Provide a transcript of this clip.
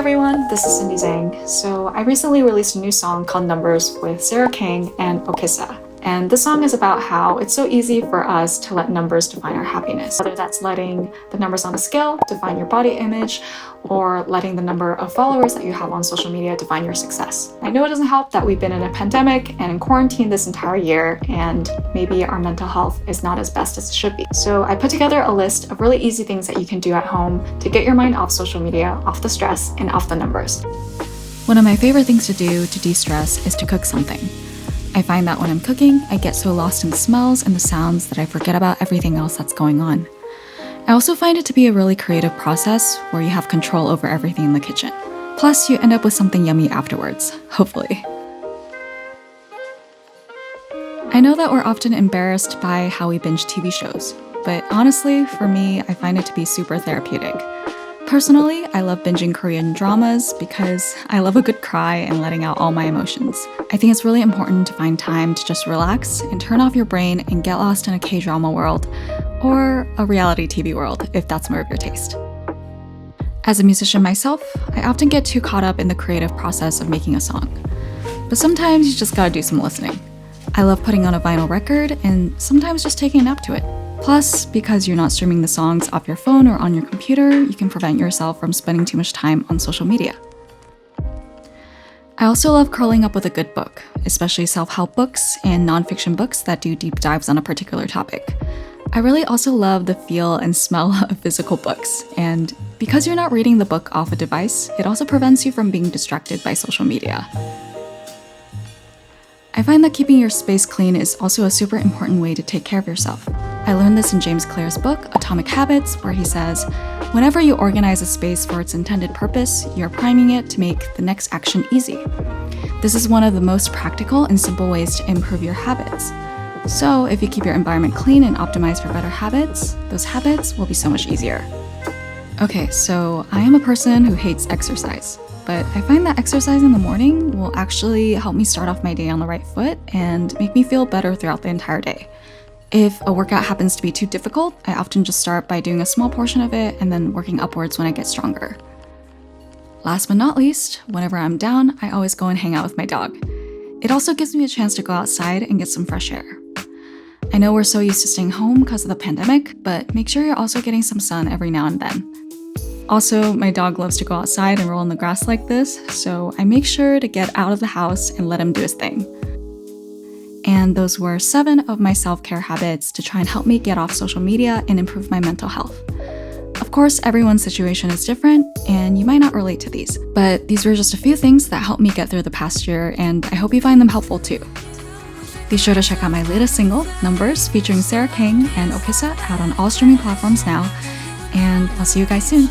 everyone, this is Cindy Zhang. So I recently released a new song called Numbers with Sarah Kang and Okissa. And this song is about how it's so easy for us to let numbers define our happiness. Whether that's letting the numbers on a scale define your body image, or letting the number of followers that you have on social media define your success. I know it doesn't help that we've been in a pandemic and in quarantine this entire year, and maybe our mental health is not as best as it should be. So I put together a list of really easy things that you can do at home to get your mind off social media, off the stress, and off the numbers. One of my favorite things to do to de-stress is to cook something. I find that when I'm cooking, I get so lost in the smells and the sounds that I forget about everything else that's going on. I also find it to be a really creative process where you have control over everything in the kitchen. Plus, you end up with something yummy afterwards, hopefully. I know that we're often embarrassed by how we binge TV shows, but honestly, for me, I find it to be super therapeutic. Personally, I love binging Korean dramas because I love a good cry and letting out all my emotions. I think it's really important to find time to just relax and turn off your brain and get lost in a K-drama world, or a reality TV world, if that's more of your taste. As a musician myself, I often get too caught up in the creative process of making a song. But sometimes you just gotta do some listening. I love putting on a vinyl record and sometimes just taking a nap to it. Plus, because you're not streaming the songs off your phone or on your computer, you can prevent yourself from spending too much time on social media. I also love curling up with a good book, especially self-help books and nonfiction books that do deep dives on a particular topic. I really also love the feel and smell of physical books, and because you're not reading the book off a device, it also prevents you from being distracted by social media. I find that keeping your space clean is also a super important way to take care of yourself. I learned this in James Clear's book, Atomic Habits, where he says, whenever you organize a space for its intended purpose, you're priming it to make the next action easy. This is one of the most practical and simple ways to improve your habits. So if you keep your environment clean and optimize for better habits, those habits will be so much easier. Okay, so I am a person who hates exercise, but I find that exercise in the morning will actually help me start off my day on the right foot and make me feel better throughout the entire day. If a workout happens to be too difficult, I often just start by doing a small portion of it and then working upwards when I get stronger. Last but not least, whenever I'm down, I always go and hang out with my dog. It also gives me a chance to go outside and get some fresh air. I know we're so used to staying home because of the pandemic, but make sure you're also getting some sun every now and then. Also, my dog loves to go outside and roll in the grass like this, so I make sure to get out of the house and let him do his thing. And those were 7 of my self-care habits to try and help me get off social media and improve my mental health. Of course, everyone's situation is different, and you might not relate to these, but these were just a few things that helped me get through the past year, and I hope you find them helpful too. Be sure to check out my latest single, Numbers, featuring Sarah Kang and Okissa, out on all streaming platforms now, and I'll see you guys soon.